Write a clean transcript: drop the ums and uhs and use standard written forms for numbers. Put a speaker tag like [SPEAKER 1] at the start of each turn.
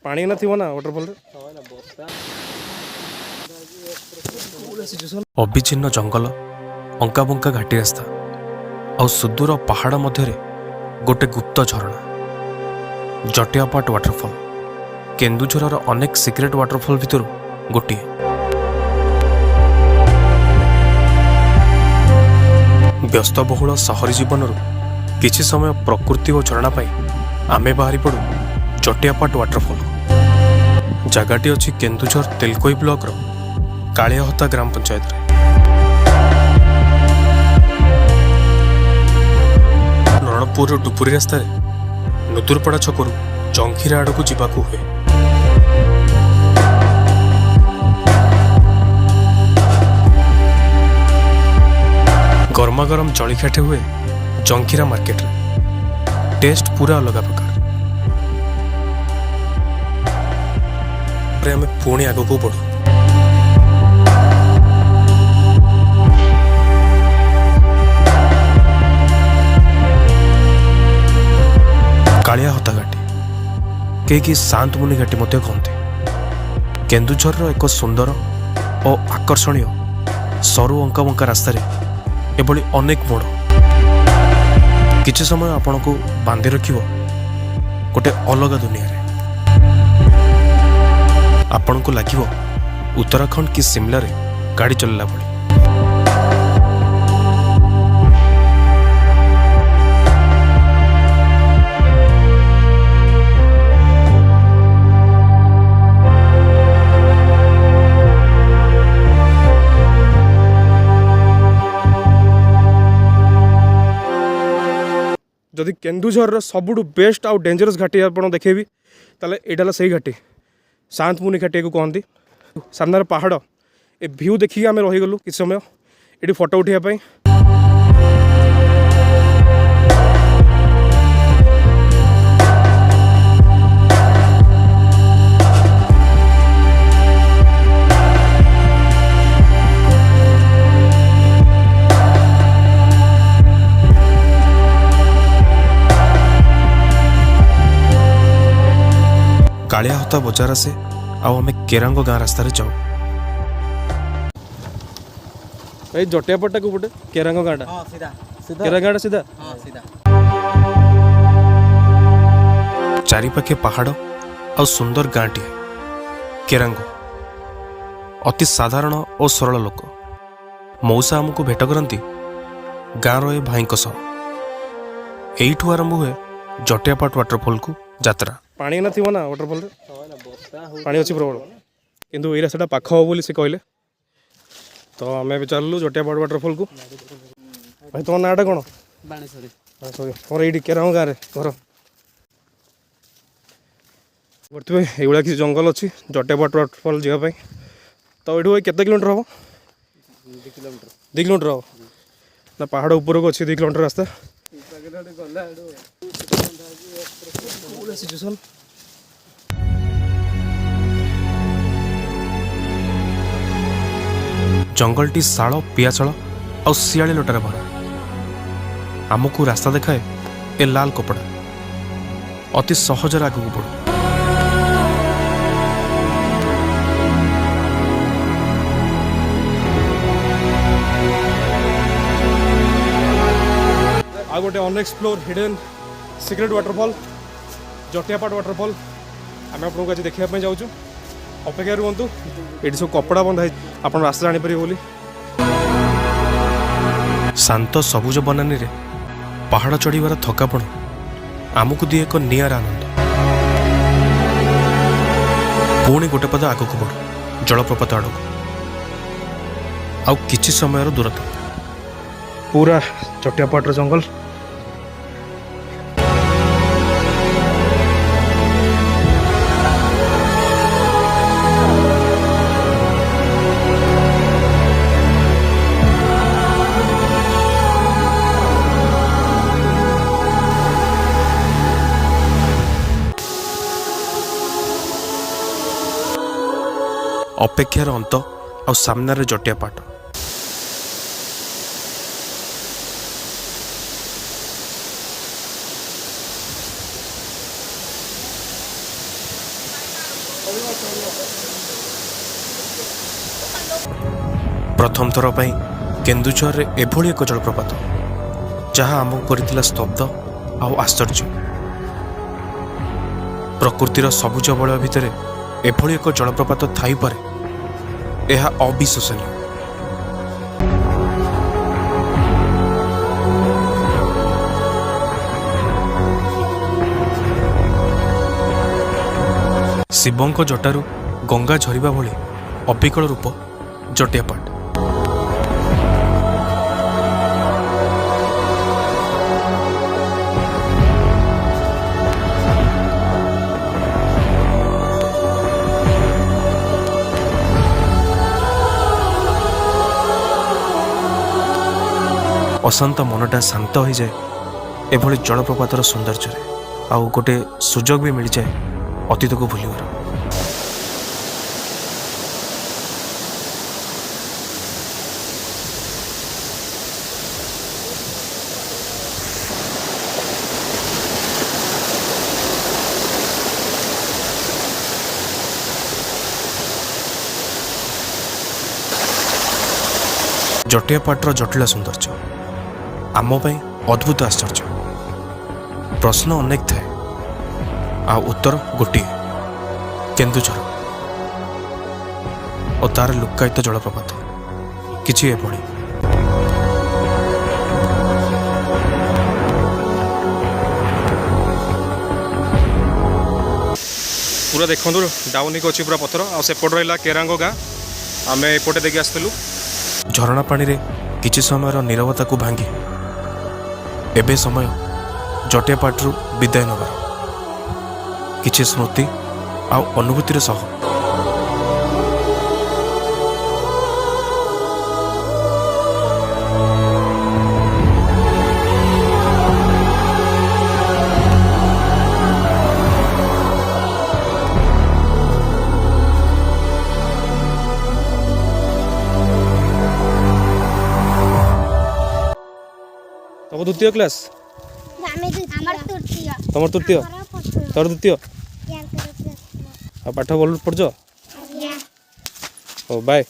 [SPEAKER 1] पानी ना थी ना वाटरफॉल
[SPEAKER 2] अविच्छिन्न जंगल अंका बंका घाटी रास्ता आ सुदूर पहाड़ मध्य गोटे गुप्त झरणा जटियापाट वाटरफॉल केन्दुझर अनेक सिक्रेट वाटरफॉल भितर गोटे। व्यस्तबहुल सहरी जीवन किछि समय प्रकृति और झरणा आमे बाहरी पड़ू जटियापाट वाटरफॉल। जगाटी अच्छी केन्दुझर तेलकोई ब्लॉक रो कालियाहता ग्राम पंचायत रे। रणपुर डुपुरी रास्ता नुतुरपड़ा छकरू जंखीरा आड़ को जीवाकू हुए। गरमा गरम जलिखाटे हुए जंखीरा मार्केट रे। टेस्ट पूरा अलग प्रकार। आम पुणी आगू बढ़ू। कालियाहता घाटी कई शांतमुनि घाटी कहते। केन्दुझर एक सुंदर और आकर्षणीय सरु अंका बंका रास्तार एभली अनेक मोड़ किछि समय आपण को बांधि रखिब गोटे अलग दुनिया रे। आपण को लागिब उत्तराखंड कि शिमला रे गाड़ी चलला भली।
[SPEAKER 1] जदि केन्दुझर सबुठ बेस्ट आउ डेंजरस घाटी आप देखेबी ताले एटा सही घाटी शांतमुनि घाटी को कहती। सामने पहाड़ ए व्यू देखिए आम रहीगलु कि समय ये फोटो उठाई।
[SPEAKER 2] कालियाहता बजार से आम केरांग गाँ रास्ता जाऊ।
[SPEAKER 1] भाई जटियापाटा को पटे केरांग गाँटा केरांग गाँटा सीधा
[SPEAKER 2] चारिपाखे पहाड़ आ सुंदर गाँटी केरांग। अति साधारण और सरल लोक मौसा आमको भेट करती गाँव ए भाई एठू आरंभ हुए जटियापाट वाटरफॉल को यात्रा।
[SPEAKER 1] पानी ना थी ना वाटरफॉल पानी अच्छी प्रबल किंतु ये रास्ता पाख हो बोली से कहले तो आम भी चलू जटियापाट वाटरफॉल को। भाई तुम नाटा कौन तुम ये केरांग गाँव घर बढ़ते ये किसी जंगल अच्छी जटियापाट वाटरफॉल जावाई। तो ये केते किलोमीटर हम 2 किलोमीटर हम ना पहाड़ ऊपर को अच्छी 2 किलोमीटर रास्ता।
[SPEAKER 2] जंगलटी शाल पियाचल और शियाली लटार भरा। आमको रास्ता देखाए ए लाल कपड़ा अति सहजरे आगू बढ़ू।
[SPEAKER 1] आ गोटे unexplored hidden secret waterfall Jatiapat waterfall आम आपको आज देखा जाऊँ। अपेक्षा रुहतु ये सब कपड़ा बंधा आप रास्ता जापर बोली।
[SPEAKER 2] शांत सबुज बनानी रे पहाड़ चढ़ीबार थकापण आमको दिए एक निआरा आनंद। पुणी गोटे पद आगक बढ़ू जलप्रपात आड़ आउ किछि समय दूरता
[SPEAKER 1] पूरा जटियापाट जंगल।
[SPEAKER 2] अपेक्षार अंत आ सामने जटियापाट। प्रथम थर पर केन्दुझर एभली एक जलप्रपात जहाँ आमको करथिला स्तब्ध आउ आश्चर्य। प्रकृतिर सबुज बलय भितर एभली एक जलप्रपात थाई पारे यह अविश्वसनीय। शिवଙ୍କ जटारू गंगा झरिबा भली अविकल रूप जटियापाट। अशांत मनटा शांत हो जाए एभली जलप्रपातर सौंदर्य आउ गोटे सुजोग भी मिल जाए अतीत को भूलिबार। जटियापाटर जटिल सौंदर्य आम अद्भुत आश्चर्य। प्रश्न अनेक थाए आ उत्तर गोटे केन्दुझर और तार लुक्कायित जलप्रपात किछि एभली।
[SPEAKER 1] पूरा देखु डाउनिक अच्छी पूरा पथर आसेपट रहा केरांग गाँ आम एपटे देखिए आसलु।
[SPEAKER 2] झरणा पानी रे किछि समय नीरवता को भांगी एबे समय जटियापाटरू विदाय नबार किछि स्मृति आ अनुभूतिर सह।
[SPEAKER 1] तब द्वितीय क्लास तुम तृतीय तोर द्वितीय पाठ भल पढ़। बाय।